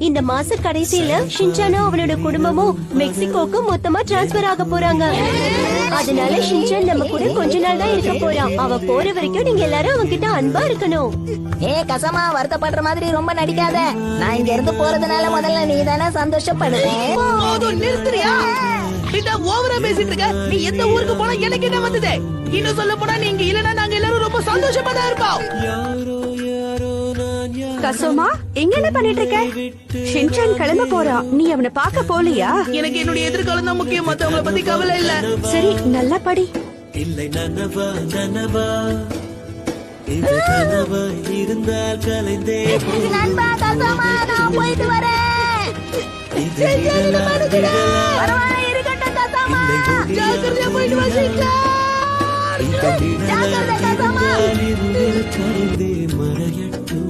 இந்த மாச கடைசியில ஷின்சானும் அவனோட குடும்பமும் மெக்சிகோக்கு மொத்தமா டிரான்ஸ்பர் ஆக போறாங்க. அதனால ஷின்சான் நம்ம கூட கொஞ்ச நாள் தான் இருக்க போறான். அவ போற வரைக்கும் நீங்க எல்லாரும் அவன் கிட்ட அன்பா இருக்கணும். கசமா வருத்தப்படுற மாதிரி ரொம்ப நடிக்காத. நான் இங்க இருந்து போறதுனால முதல்ல நீ தானே சந்தோஷப்படுவேன். நிறுத்துறியா? இதான் ஓவரா பேசிட்டு இருக்க. நீ எந்த ஊருக்கு போனா எனக்கு என்ன வந்தது? இன்னும் சொல்ல போனா நீங்க இல்லனா நாங்க எல்லாரும் ரொம்ப சந்தோஷமா தான் இருப்போம். கசோமா, எங்க என்ன பண்ணிட்டு இருக்க? ஷின்சான் கிளம்ப போறான். நீ அவனை பார்க்க போலியா? எனக்கு என்னுடைய எதிர்காலம் தான் முக்கியம். மத்தவங்கள பத்தி கவலை இல்ல. சரி, நல்லா படி. இல்லை நனவா நனவா இது கனவா இருந்தால் கலைந்தே நண்பா கசமா, நான் போயிட்டு வரேன். பரவாயில்ல, இருக்கட்டும் கசமா. ஜாக்கிரதையா போயிட்டு வா ஷின்சான். ஜாக்கிரதை கசமா. கரைந்தே மறையட்டும்